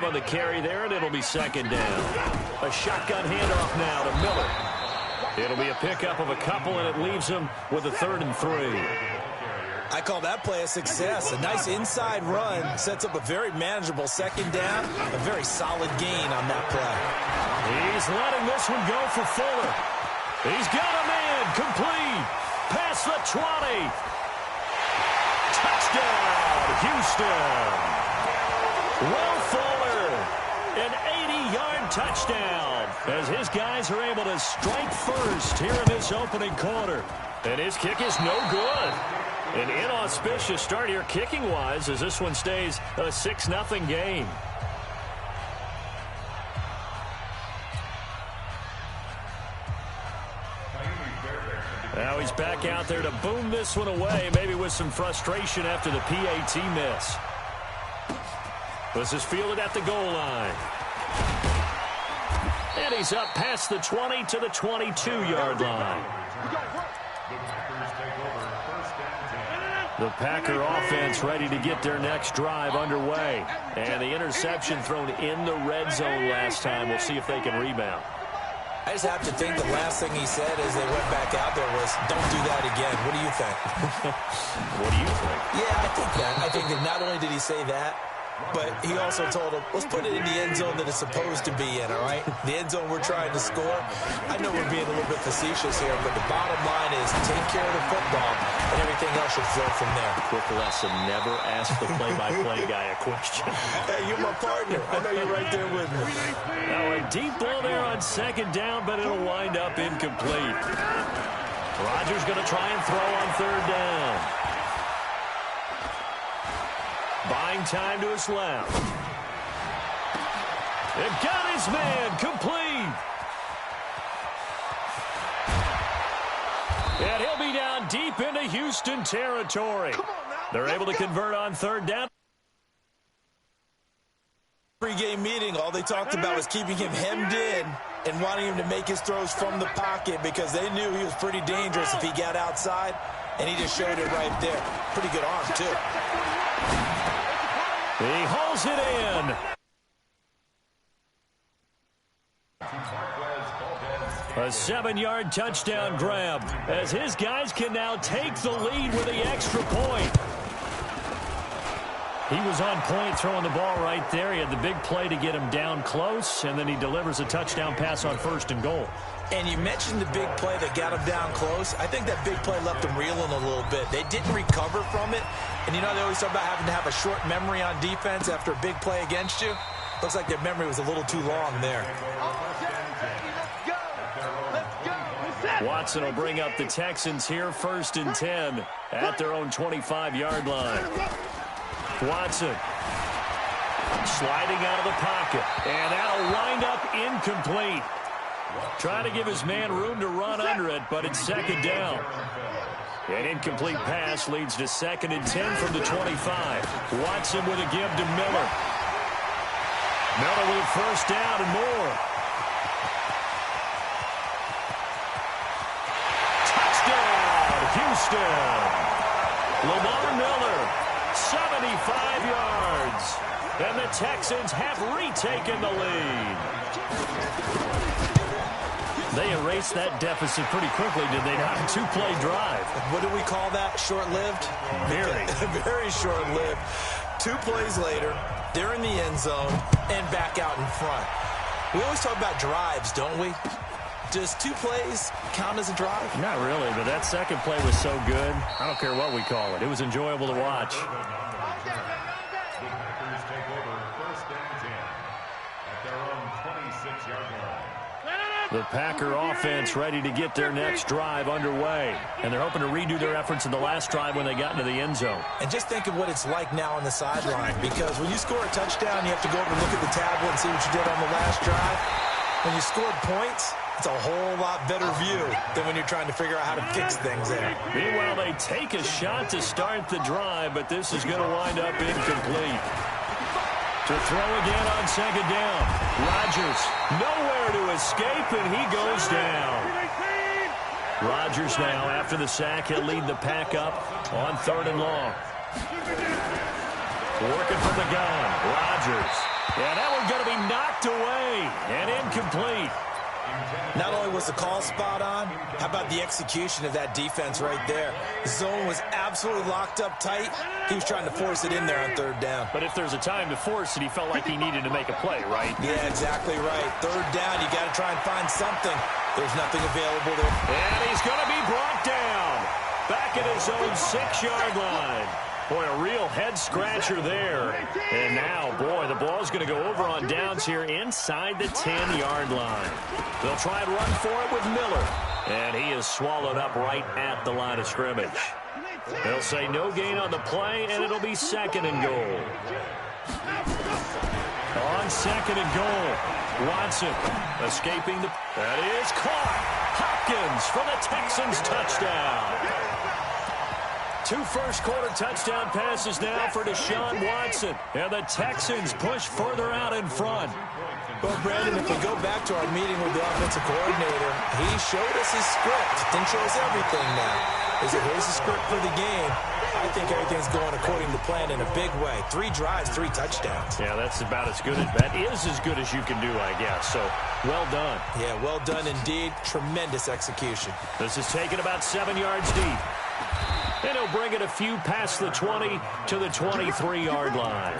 On the carry there, and it'll be second down. A shotgun handoff now to Miller. It'll be a pickup of a couple, and it leaves him with a 3rd and 3. I call that play a success. A nice inside run sets up a very manageable second down. A very solid gain on that play. He's letting this one go for Fuller. He's got a man complete. Past the 20. Touchdown, Houston. Will Fuller, an 80-yard touchdown, as his guys are able to strike first here in this opening quarter. And his kick is no good. An inauspicious start here kicking-wise as this one stays a 6-0 game. Now he's back out there to boom this one away, maybe with some frustration after the PAT miss. This is fielded at the goal line. And he's up past the 20 to the 22-yard line. The Packer offense ready to get their next drive underway. And the interception thrown in the red zone last time. We'll see if they can rebound. I just have to think the last thing he said as they went back out there was, don't do that again. What do you think? What do you think? Yeah, I think that. I think that not only did he say that, but he also told him, let's put it in the end zone that it's supposed to be in, all right? The end zone we're trying to score. I know we're being a little bit facetious here, but the bottom line is take care of the football, and everything else should flow from there. Quick lesson, never ask the play-by-play guy a question. Hey, you're my partner. I know you're right there with me. Now a deep ball there on second down, but it'll wind up incomplete. Rodgers going to try and throw on third down. Buying time to his left. They've got his man complete. And he'll be down deep into Houston territory. They're able to convert on third down. Pre-game meeting, all they talked about was keeping him hemmed in and wanting him to make his throws from the pocket because they knew he was pretty dangerous if he got outside, and he just showed it right there. Pretty good arm, too. He hauls it in. A 7-yard touchdown grab as his guys can now take the lead with the extra point. He was on point throwing the ball right there. He had the big play to get him down close, and then he delivers a touchdown pass on 1st and goal. And you mentioned the big play that got him down close. I think that big play left him reeling a little bit. They didn't recover from it. And you know they always talk about having to have a short memory on defense after a big play against you. Looks like their memory was a little too long there. Watson will bring up the Texans here 1st and 10 at their own 25-yard line. Watson sliding out of the pocket, and that'll wind up incomplete. Trying to give his man room to run under it, but it's second down. An incomplete pass leads to 2nd and 10 from the 25. Watson with a give to Miller. Miller with a 1st down and more. Touchdown, Houston. Lamar Miller, 75 yards. And the Texans have retaken the lead. They erased that deficit pretty quickly, did they not? A 2-play drive. What do we call that? Short-lived? Very. Very short-lived. 2 plays later, they're in the end zone and back out in front. We always talk about drives, don't we? Does 2 plays count as a drive? Not really, but that second play was so good. I don't care what we call it. It was enjoyable to watch. The Packer offense ready to get their next drive underway. And they're hoping to redo their efforts in the last drive when they got into the end zone. And just think of what it's like now on the sideline. Because when you score a touchdown, you have to go over and look at the tablet and see what you did on the last drive. When you scored points, it's a whole lot better view than when you're trying to figure out how to fix things there. Meanwhile, they take a shot to start the drive, but this is going to wind up incomplete. To throw again on second down. Rodgers nowhere to escape, and he goes down. Rodgers now, after the sack, he'll lead the pack up on 3rd and long. Working from the gun, Rodgers. Yeah, that one's going to be knocked away and incomplete. Not only was the call spot on, how about the execution of that defense right there? The zone was absolutely locked up tight. He was trying to force it in there on third down. But if there's a time to force it, he felt like he needed to make a play, right? Yeah, exactly right. Third down, you got to try and find something. There's nothing available there. And he's going to be brought down. Back at his own 6-yard line. Boy, a real head-scratcher there. And now, boy, the ball's going to go over on downs here inside the 10-yard line. They'll try and run for it with Miller. And he is swallowed up right at the line of scrimmage. They'll say no gain on the play, and it'll be 2nd and goal. On 2nd and goal, Watson escaping the... That is caught. Hopkins for the Texans touchdown. 2 first-quarter touchdown passes now for Deshaun Watson. And the Texans push further out in front. Well, Brandon, if we go back to our meeting with the offensive coordinator, he showed us his script. Didn't show us everything now. He said, here's the script for the game. I think everything's going according to plan in a big way. 3 drives, 3 touchdowns. Yeah, that's about as good as, that is as good as you can do, I guess. So, well done. Yeah, well done indeed. Tremendous execution. This is taken about 7 yards deep. And he'll bring it a few past the 20 to the 23-yard line.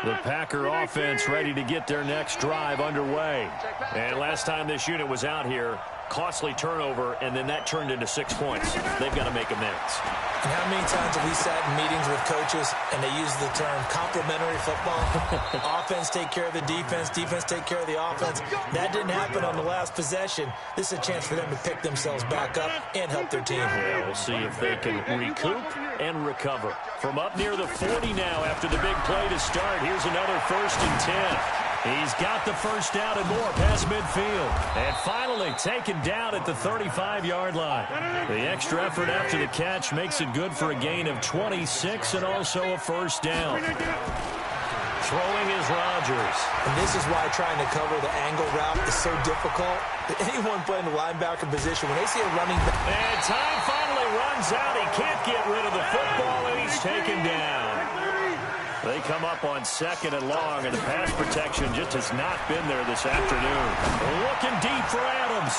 The Packer offense ready to get their next drive underway. And last time this unit was out here, costly turnover, and then that turned into 6 points. They've got to make amends. And how many times have we sat in meetings with coaches and they use the term complementary football? Offense take care of the defense, defense take care of the offense. That didn't happen on the last possession. This is a chance for them to pick themselves back up and help their team. Yeah, we'll see if they can recoup and recover. From up near the 40 now after the big play to start, here's another 1st and 10. He's got the first down and more past midfield. And finally taken down at the 35-yard line. The extra effort after the catch makes it good for a gain of 26 and also a 1st down. Throwing is Rodgers. And this is why trying to cover the angle route is so difficult. Anyone playing the linebacker position, when they see a running back. And time finally runs out. He can't get rid of the football, and he's taken down. They come up on 2nd and long, and the pass protection just has not been there this afternoon. Looking deep for Adams.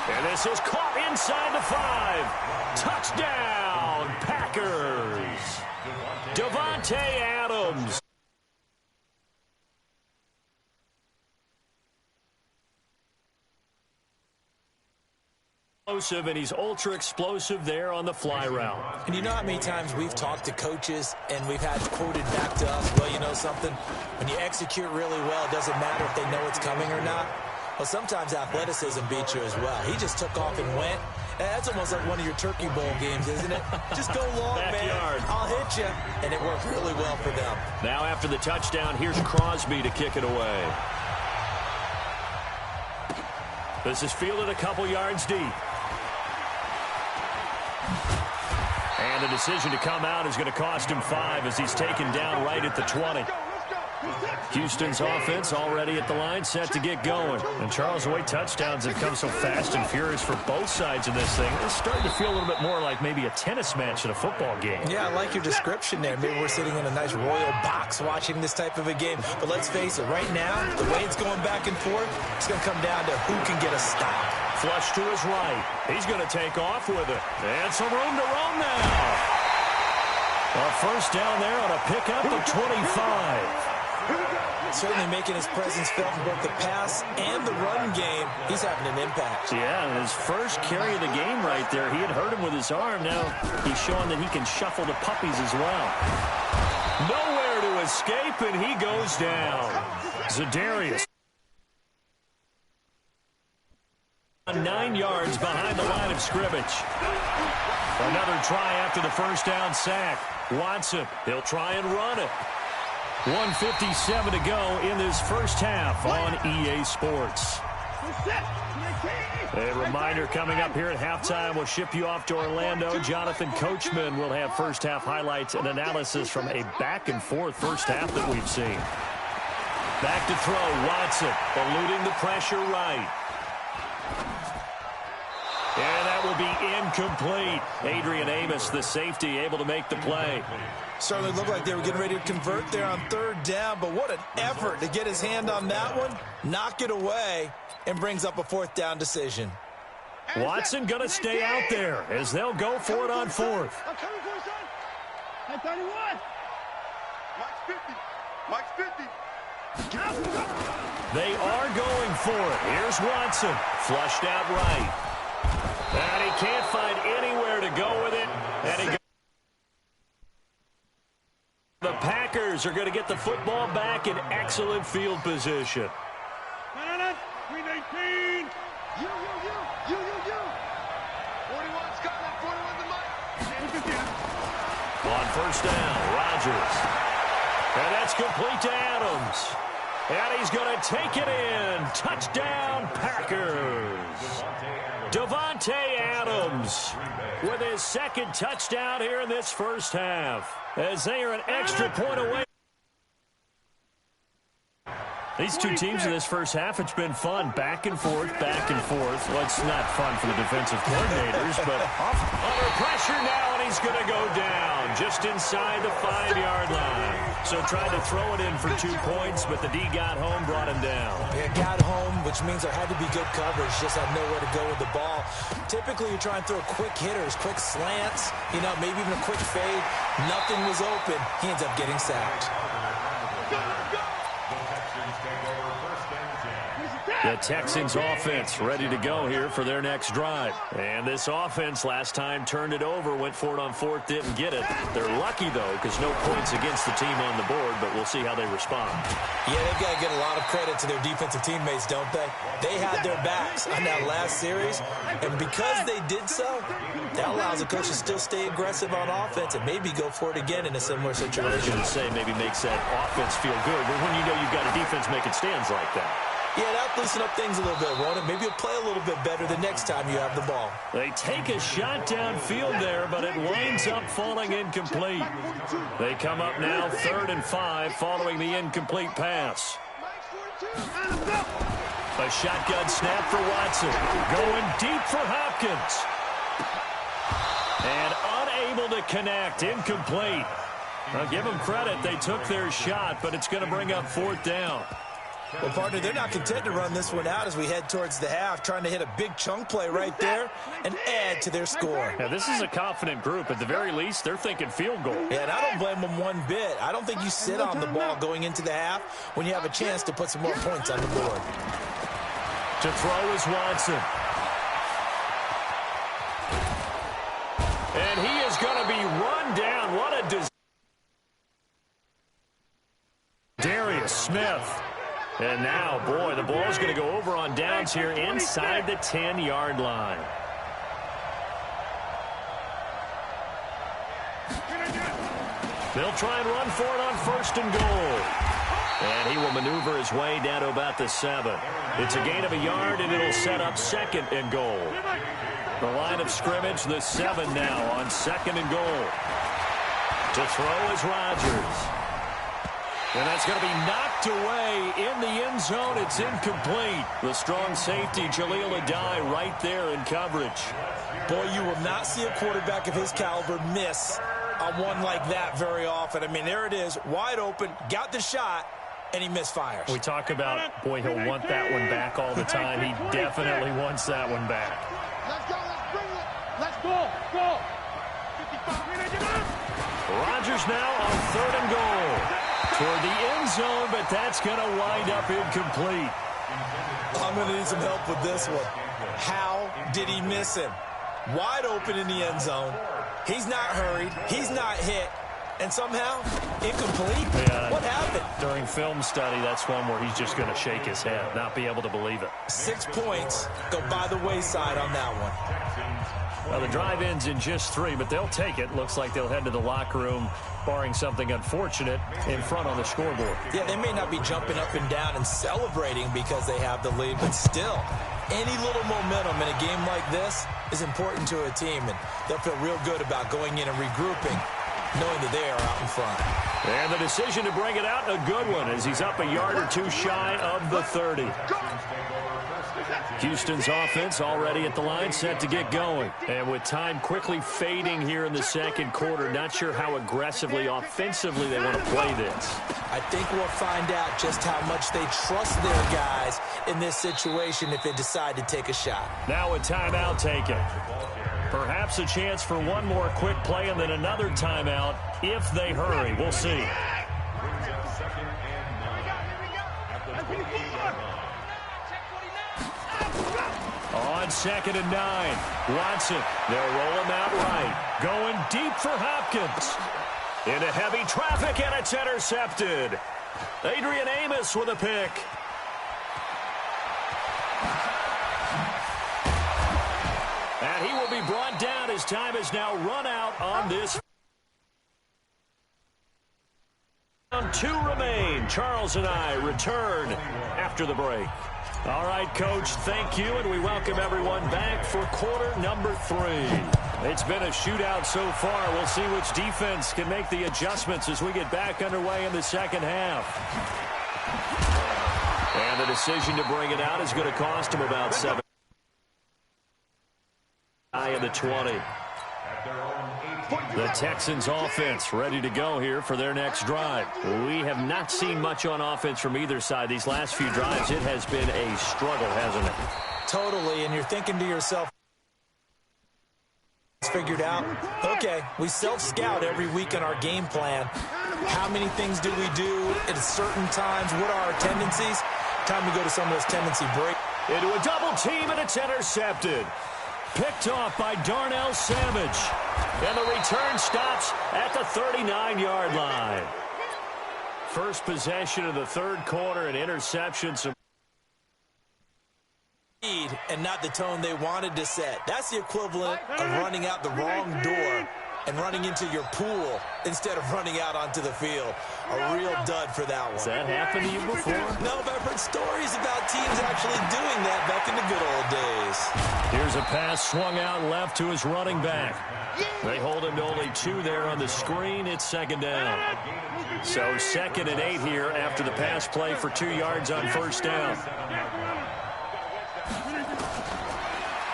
And this is caught inside the 5. Touchdown, Packers. Davante Adams. And he's ultra explosive there on the fly route. And you know how many times we've talked to coaches and we've had quoted back to us, well, you know something, when you execute really well, it doesn't matter if they know it's coming or not. Well, sometimes athleticism beats you as well. He just took off and went. And that's almost like one of your Turkey Bowl games, isn't it? Just go long, Backyard. man. I'll hit you. And it worked really well for them. Now after the touchdown, here's Crosby to kick it away. This is fielded a couple yards deep. And the decision to come out is going to cost him 5 as he's taken down right at the 20. Houston's offense already at the line, set to get going. And Charles, the way touchdowns have come so fast and furious for both sides of this thing, it's starting to feel a little bit more like maybe a tennis match in a football game. Yeah, I like your description there. Maybe we're sitting in a nice royal box watching this type of a game. But let's face it, right now, the way it's going back and forth, it's going to come down to who can get a stop. Flush to his right. He's going to take off with it. And some room to roam now. A first down there on a pickup of 25. Certainly making his presence felt in both the pass and the run game. He's having an impact. Yeah, his first carry of the game right there. He had hurt him with his arm. Now he's showing that he can shuffle the puppies as well. Nowhere to escape, and he goes down. Za'Darius. 9 yards behind the line of scrimmage. Another try after the first down sack. Watson, he'll try and run it. 1:57 to go in this first half on EA Sports. A reminder coming up here at halftime, we'll ship you off to Orlando. Jonathan Coachman will have first half highlights and analysis from a back-and-forth first half that we've seen. Back to throw, Watson, eluding the pressure right. And that will be incomplete. Adrian Amos, the safety, able to make the play. Certainly looked like they were getting ready to convert there on third down, but what an effort to get his hand on that one, knock it away, and brings up a fourth down decision. Watson going to stay out there as they'll go for it on fourth. I'm coming for you, son. At 31. Mike's 50. They are going for it. Here's Watson, flushed out right. And he can't find anywhere to go with it. And the Packers are going to get the football back in excellent field position. 319. You. 41 Scotland, 41 to Mike. On first down, Rodgers. And that's complete to Adams. And he's going to take it in. Touchdown, Packers. Davante Adams with his second touchdown here in this first half, as they are an extra point away. These two teams in this first half, it's been fun. Back and forth, back and forth. Well, it's not fun for the defensive coordinators, but under pressure now, and he's going to go down just inside the 5-yard line. So tried to throw it in for 2 points, but the D got home, brought him down. It got home, which means there had to be good coverage. Just had nowhere to go with the ball. Typically, you try and throw quick hitters, quick slants, maybe even a quick fade. Nothing was open. He ends up getting sacked. The Texans offense ready to go here for their next drive. And this offense last time turned it over, went for it on fourth, didn't get it. They're lucky, though, because no points against the team on the board, but we'll see how they respond. Yeah, they've got to get a lot of credit to their defensive teammates, don't they? They had their backs on that last series, and because they did so, that allows the coach to still stay aggressive on offense and maybe go for it again in a similar situation. I was going to say maybe makes that offense feel good, but when you know you've got a defense making stands like that. Yeah, that'll loosen up things a little bit, won't it? Maybe you'll play a little bit better the next time you have the ball. They take a shot downfield there, but it winds up falling incomplete. They come up now 3rd and 5 following the incomplete pass. A shotgun snap for Watson. Going deep for Hopkins. And unable to connect. Incomplete. I'll give them credit. They took their shot, but it's going to bring up 4th down. Well, partner, they're not content to run this one out as we head towards the half, trying to hit a big chunk play right there and add to their score. Now, this is a confident group. At the very least, they're thinking field goal. Yeah, and I don't blame them one bit. I don't think you sit on the ball going into the half when you have a chance to put some more points on the board. To throw is Watson. And he is going to be run down. What a disaster. Darius Smith. And now, boy, the ball's going to go over on downs here inside the 10-yard line. They'll try and run for it on 1st and goal. And he will maneuver his way down to about the 7. It's a gain of a yard, and it'll set up 2nd and goal. The line of scrimmage, the 7 now on 2nd and goal. To throw is Rodgers. And that's going to be knocked away in the end zone. It's incomplete. The strong safety, Jaleel Adai, right there in coverage. Boy, you will not see a quarterback of his caliber miss on one like that very often. I mean, there it is, wide open, got the shot, and he misfires. We talk about, boy, he'll want that one back all the time. He definitely wants that one back. Let's go, let's bring it. Let's go. 55. Rodgers now on 3rd and goal. Toward the end zone, but that's going to wind up incomplete. I'm going to need some help with this one. How did he miss him? Wide open in the end zone. He's not hurried. He's not hit. And somehow, incomplete? Yeah, what happened? During film study, that's one where he's just going to shake his head, not be able to believe it. 6 points go by the wayside on that one. Well, the drive ends in just 3, but they'll take it. Looks like they'll head to the locker room, barring something unfortunate, in front on the scoreboard. Yeah, they may not be jumping up and down and celebrating because they have the lead, but still, any little momentum in a game like this is important to a team, and they'll feel real good about going in and regrouping, knowing that they are out in front. And the decision to bring it out, a good one, as he's up a yard or two shy of the 30. Houston's offense already at the line, set to get going. And with time quickly fading here in the second quarter, not sure how aggressively, offensively they want to play this. I think we'll find out just how much they trust their guys in this situation if they decide to take a shot. Now a timeout taken. Perhaps a chance for one more quick play and then another timeout if they hurry. We'll see. On 2nd and 9, Watson, they'll roll him out right. Going deep for Hopkins. Into heavy traffic, and it's intercepted. Adrian Amos with a pick. And he will be brought down as time has now run out on this. 2 remain. Charles and I return after the break. All right, Coach, thank you, and we welcome everyone back for quarter number 3. It's been a shootout so far. We'll see which defense can make the adjustments as we get back underway in the second half. And the decision to bring it out is going to cost him about 7. In the 20. The Texans offense ready to go here for their next drive. We have not seen much on offense from either side. These last few drives, it has been a struggle, hasn't it? Totally, and you're thinking to yourself, it's figured out, okay, we self-scout every week in our game plan. How many things do we do at certain times? What are our tendencies? Time to go to some of those tendency breaks. Into a double team, and it's intercepted. Picked off by Darnell Savage. And the return stops at the 39-yard line. First possession of the third quarter, and interceptions. And not the tone they wanted to set. That's the equivalent of running out the wrong door and running into your pool instead of running out onto the field. A real dud for that one. Has that happened to you before? No, but I've heard stories about teams actually doing that back in the good old days. Here's a pass swung out left to his running back. They hold him to only 2 there on the screen. It's 2nd down. So 2nd and 8 here after the pass play for 2 yards on first down.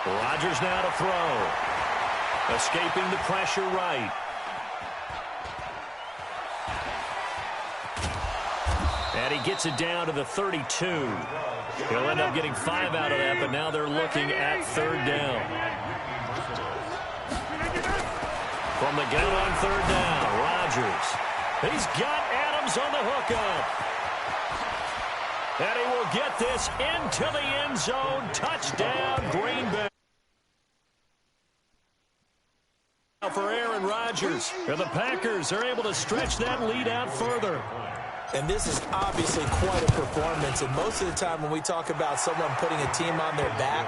Rodgers now to throw. Escaping the pressure right. And he gets it down to the 32. He'll end up getting 5 out of that, but now they're looking at 3rd down. From the gun on 3rd down, Rodgers. He's got Adams on the hookup. And he will get this into the end zone. Touchdown, Green Bay. For Aaron Rodgers. And the Packers are able to stretch that lead out further. And this is obviously quite a performance. And most of the time when we talk about someone putting a team on their back,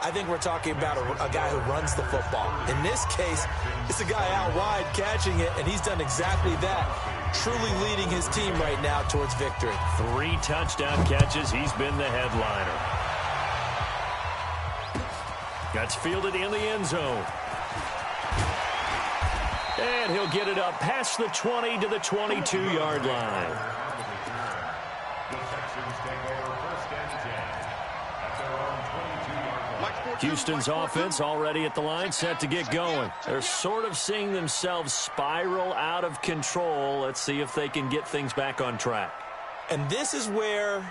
I think we're talking about a guy who runs the football. In this case, it's a guy out wide catching it, and he's done exactly that, truly leading his team right now towards victory. 3 touchdown catches. He's been the headliner. That's fielded in the end zone. And he'll get it up past the 20 to the 22-yard line. Houston's offense already at the line, set to get going. They're sort of seeing themselves spiral out of control. Let's see if they can get things back on track. And this is where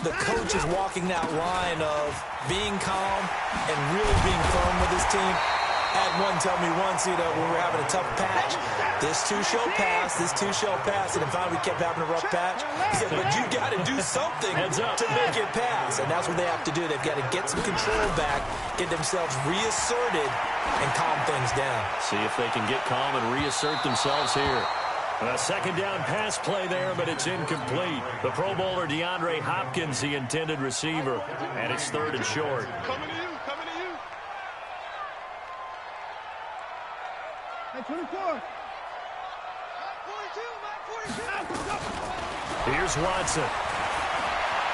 the coach is walking that line of being calm and really being firm with his team. Had one tell me once, when we were having a tough patch, this too shall pass, this too shall pass. And then finally we kept having a rough patch. He said, but you got to do something to make it pass. And that's what they have to do. They've got to get some control back, get themselves reasserted, and calm things down. See if they can get calm and reassert themselves here. A 2nd down pass play there, but it's incomplete. The Pro Bowler DeAndre Hopkins, the intended receiver. And it's 3rd and short. Coming to you, coming to you. Hey, 24. 42, 42. Here's Watson.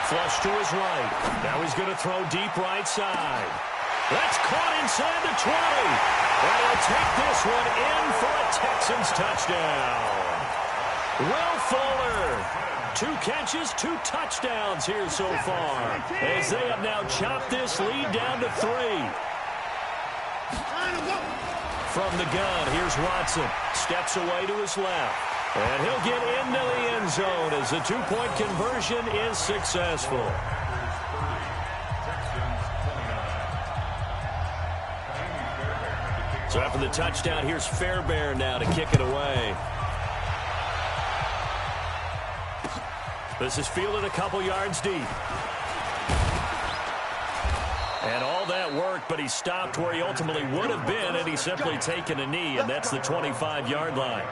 Flush to his right. Now he's going to throw deep right side. That's caught inside the 20. And he'll take this one in for a Texans touchdown. Will Fuller. 2 catches, 2 touchdowns here so far, as they have now chopped this lead down to 3. From the gun, here's Watson. Steps away to his left. And he'll get into the end zone as the 2-point conversion is successful. So after the touchdown, here's Fairbairn now to kick it away. This is fielded a couple yards deep. And all that work, but he stopped where he ultimately would have been had he simply taken a knee, and that's the 25-yard line.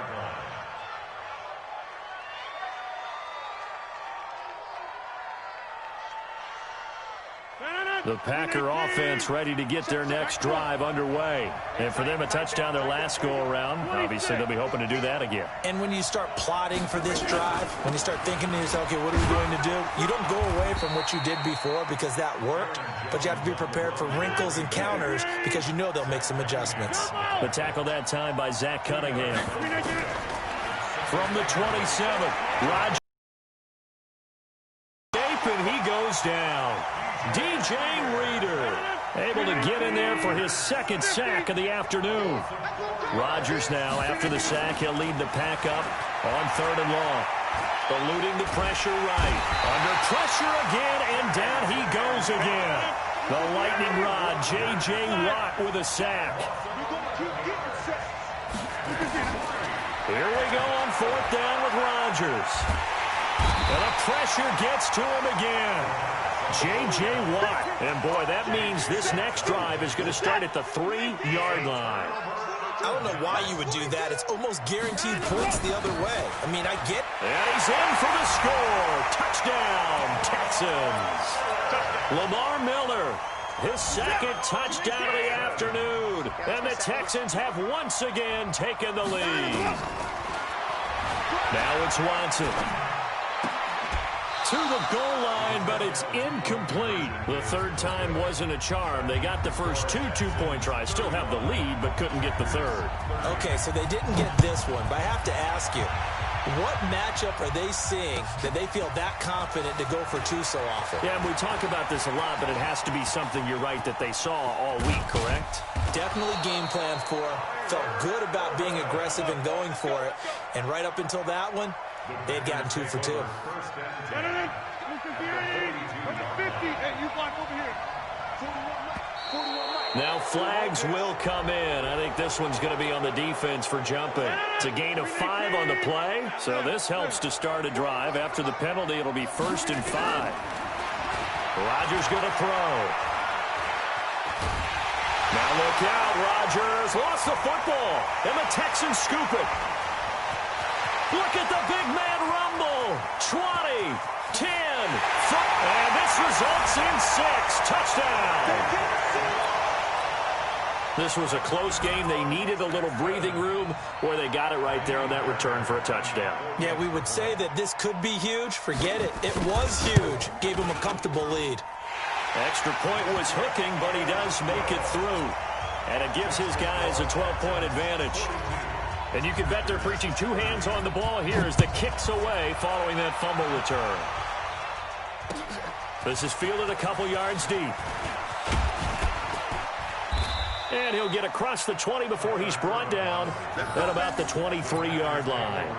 The Packer offense ready to get their next drive underway. And for them, a touchdown their last go-around. Obviously, they'll be hoping to do that again. And when you start plotting for this drive, when you start thinking to yourself, okay, what are we going to do? You don't go away from what you did before because that worked, but you have to be prepared for wrinkles and counters because you know they'll make some adjustments. The tackle that time by Zach Cunningham. From the 27, Roger. And he goes down. DJ Reader able to get in there for his 2nd sack of the afternoon. Rodgers now, after the sack, he'll lead the pack up on 3rd and long. Eluding the pressure right. Under pressure again, and down he goes again. The lightning rod, J.J. Watt with a sack. Here we go on 4th down with Rodgers. And the pressure gets to him again. J.J. Watt. And, boy, that means this next drive is going to start at the 3-yard line. I don't know why you would do that. It's almost guaranteed points the other way. I mean, I get... And he's in for the score. Touchdown, Texans. Lamar Miller, his 2nd touchdown of the afternoon. And the Texans have once again taken the lead. Now it's Watson. To the goal line, but it's incomplete. The 3rd time wasn't a charm. They got the first 2 two-point tries, still have the lead, but couldn't get the 3rd. Okay, so they didn't get this one, but I have to ask you, what matchup are they seeing that they feel that confident to go for 2 so often? Yeah, and we talk about this a lot, but it has to be something, you're right, that they saw all week, correct? Definitely game plan for, felt good about being aggressive and going for it, and right up until that one, they had gotten 2 for 2. Now flags will come in. I think this one's going to be on the defense for jumping. It's a gain of 5 on the play, so this helps to start a drive. After the penalty, it'll be 1st and 5. Rodgers going to throw. Now look out, Rodgers lost the football, and the Texans scoop it. Look at the big man rumble. 20, 10, 5, and this results in 6. Touchdown. This was a close game. They needed a little breathing room, or they got it right there on that return for a touchdown. Yeah, we would say that this could be huge. Forget it. It was huge. Gave him a comfortable lead. Extra point was hooking, but he does make it through. And it gives his guys a 12-point advantage. And you can bet they're preaching 2 hands on the ball here as the kick's away following that fumble return. This is fielded a couple yards deep. And he'll get across the 20 before he's brought down at about the 23-yard line.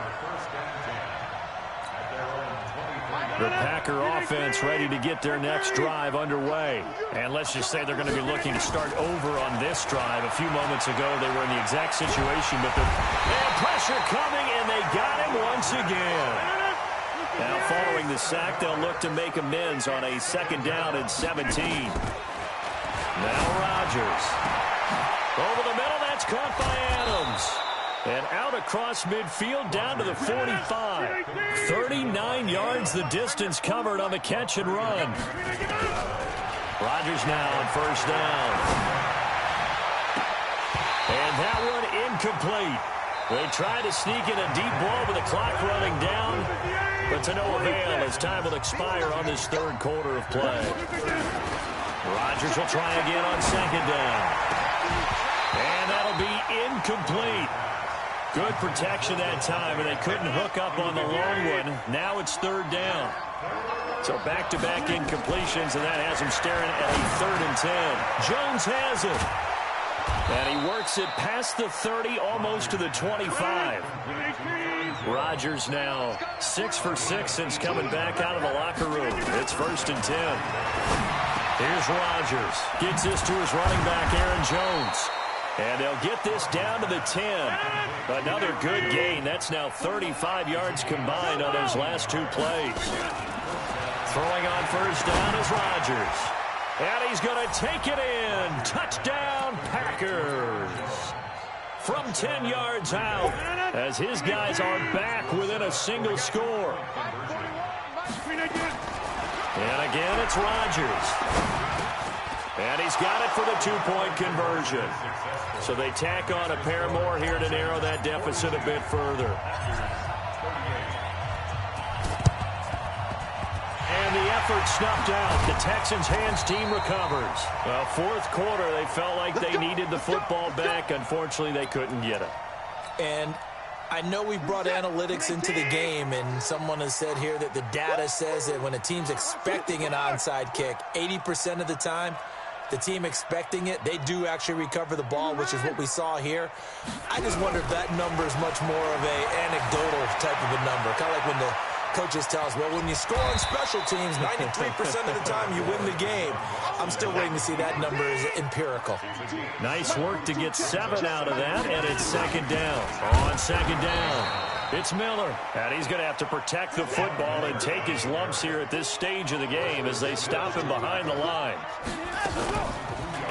The Packer offense ready to get their next drive underway. And let's just say they're going to be looking to start over on this drive. A few moments ago, they were in the exact situation, but and pressure coming, and they got him once again. Now, following the sack, they'll look to make amends on a 2nd down and 17. Now Rodgers. Over the middle, that's caught by Adams. And out across midfield down to the 45. 39 yards the distance covered on the catch and run. Rodgers now on 1st down. And that one incomplete. They try to sneak in a deep ball with the clock running down, but to no avail as time will expire on this 3rd quarter of play. Rodgers will try again on 2nd down. And that'll be incomplete. Good protection that time, and they couldn't hook up on the long one. Now it's third down. So back-to-back incompletions, and that has him staring at a 3rd and 10. Jones has it. And he works it past the 30, almost to the 25. Rodgers now 6 for 6 since coming back out of the locker room. It's 1st and 10. Here's Rodgers. Gets this to his running back, Aaron Jones. And they'll get this down to the 10. Another good gain. That's now 35 yards combined on those last 2 plays. Throwing on first down is Rodgers. And he's going to take it in. Touchdown, Packers. From 10 yards out, as his guys are back within a single score. And again, it's Rodgers. And he's got it for the 2-point conversion. So they tack on a pair more here to narrow that deficit a bit further. And the effort snuffed out. The Texans' hands team recovers. Well, 4th quarter, they felt like they needed the football back. Unfortunately, they couldn't get it. And I know we brought analytics into the game, and someone has said here that the data says that when a team's expecting an onside kick, 80% of the time, the team expecting it, they do actually recover the ball, which is what we saw here. I just wonder if that number is much more of an anecdotal type of a number. Kind of like when the coaches tell us, well, when you score on special teams, 93% of the time you win the game. I'm still waiting to see that number is empirical. Nice work to get 7 out of that, and it's 2nd down. On 2nd down, it's Miller. And he's going to have to protect the football and take his lumps here at this stage of the game as they stop him behind the line.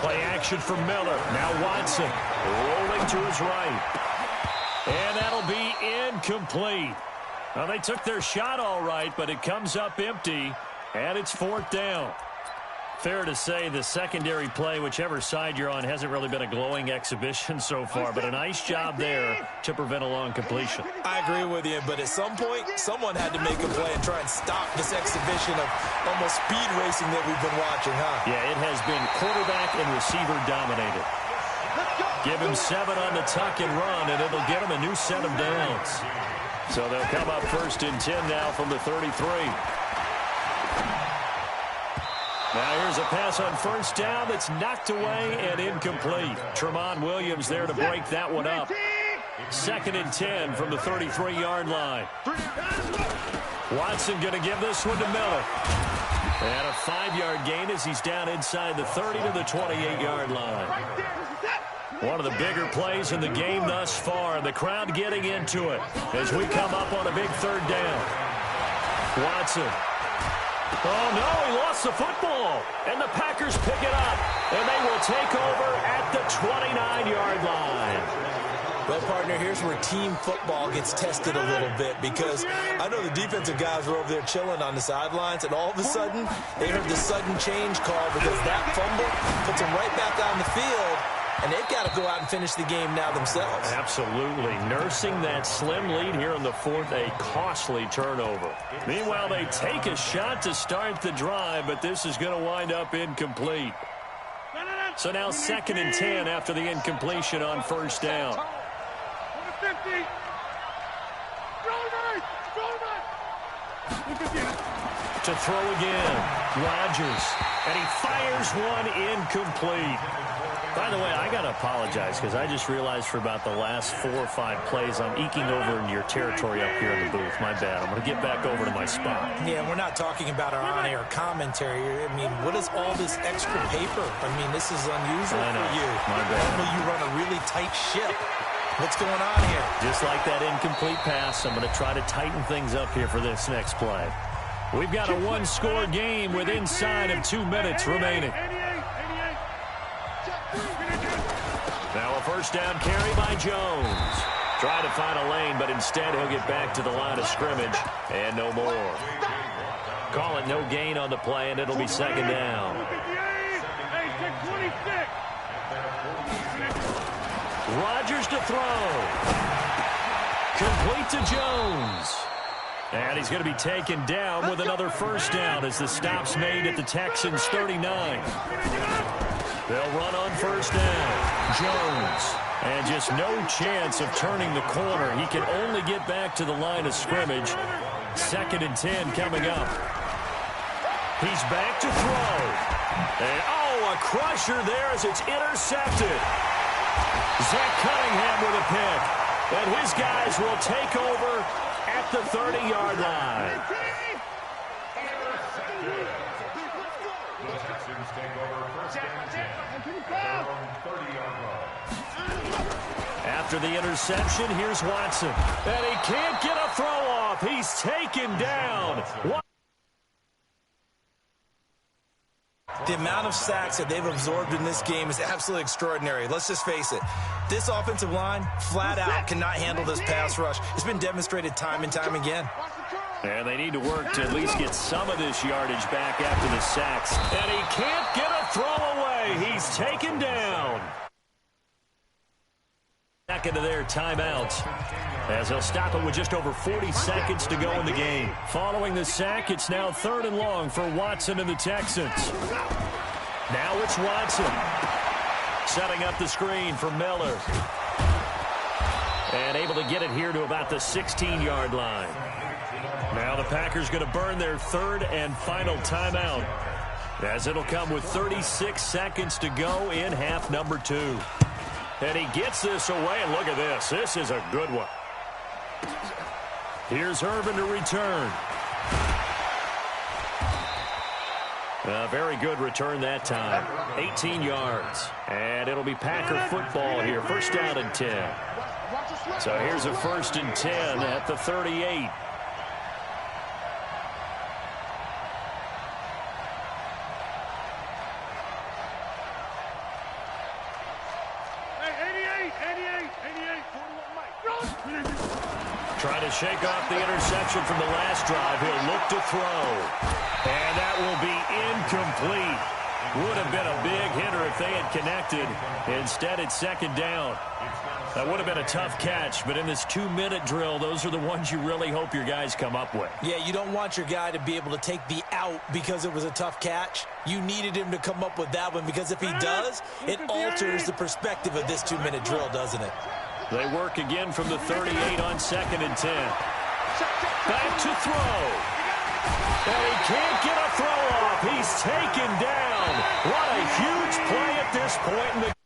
Play action for Miller. Now Watson rolling to his right. And that'll be incomplete. Well, they took their shot all right, but it comes up empty, and it's 4th down. Fair to say the secondary play, whichever side you're on, hasn't really been a glowing exhibition so far, but a nice job there to prevent a long completion. I agree with you, but at some point, someone had to make a play and try and stop this exhibition of almost speed racing that we've been watching, huh? Yeah, it has been quarterback and receiver dominated. Give him 7 on the tuck and run, and it'll get him a new set of downs. So they'll come up 1st and 10 now from the 33. Now here's a pass on first down that's knocked away and incomplete. Tramon Williams there to break that one up. 2nd and 10 from the 33-yard line. Watson going to give this one to Miller. And a 5-yard gain as he's down inside the 30 to the 28-yard line. One of the bigger plays in the game thus far, and the crowd getting into it as we come up on a big 3rd down. Watson. Oh, no, he lost the football. And the Packers pick it up, and they will take over at the 29-yard line. Well, partner, here's where team football gets tested a little bit, because I know the defensive guys were over there chilling on the sidelines, and all of a sudden, they heard the sudden change call because that fumble puts them right back on the field. And they've got to go out and finish the game now themselves. Absolutely. Nursing that slim lead here in the 4th, a costly turnover. Meanwhile, they take a shot to start the drive, but this is going to wind up incomplete. So now 2nd and 10 after the incompletion on first down. To throw again. Rodgers. And he fires one incomplete. By the way, I got to apologize because I just realized for about the last 4 or 5 plays I'm eking over into your territory up here in the booth. My bad. I'm going to get back over to my spot. Yeah, we're not talking about our on-air commentary. I mean, what is all this extra paper? I mean, this is unusual for you. My bad. Normally you run a really tight ship. What's going on here? Just like that incomplete pass, I'm going to try to tighten things up here for this next play. We've got a 1-score game with inside of 2 minutes remaining. Now a first down carry by Jones. Trying to find a lane, but instead he'll get back to the line of scrimmage. And no more. Call it no gain on the play, and it'll be 2nd down. Rodgers to throw. Complete to Jones. And he's going to be taken down with another first down as the stop's made at the Texans' 39. They'll run on first down. Jones And just no chance of turning the corner. He can only get back to the line of scrimmage. 2nd and 10 coming up. He's back to throw. And, oh, a crusher there as it's intercepted. Zach Cunningham with a pick. And his guys will take over at the 30-yard line. The Texans take over 1st and 10. Their own 30-yard line. After the interception, here's Watson. And he can't get a throw off. He's taken down. The amount of sacks that they've absorbed in this game is absolutely extraordinary. Let's just face it. This offensive line, flat out, cannot handle this pass rush. It's been demonstrated time and time again. And they need to work to at least get some of this yardage back after the sacks. And he can't get a throw away. He's taken down. Back into their timeouts as he'll stop it with just over 40 seconds to go in the game. Following the sack, it's now 3rd and long for Watson and the Texans. Now it's Watson setting up the screen for Miller. And able to get it here to about the 16-yard line. Now the Packers going to burn their 3rd and final timeout as it'll come with 36 seconds to go in half number 2. And he gets this away, and look at this. This is a good one. Here's Irvin to return. A very good return that time. 18 yards. And it'll be Packer football here. 1st down and 10. So here's a 1st and 10 at the 38. Trying to shake off the interception from the last drive. He'll look to throw. And that will be incomplete. Would have been a big hitter if they had connected. Instead, it's 2nd down. That would have been a tough catch, but in this 2-minute drill, those are the ones you really hope your guys come up with. Yeah, you don't want your guy to be able to take the out because it was a tough catch. You needed him to come up with that one because if he does, it alters the perspective of this 2-minute drill, doesn't it? They work again from the 38 on 2nd and 10. Back to throw. And he can't get a throw off. He's taken down. What a huge play at this point in the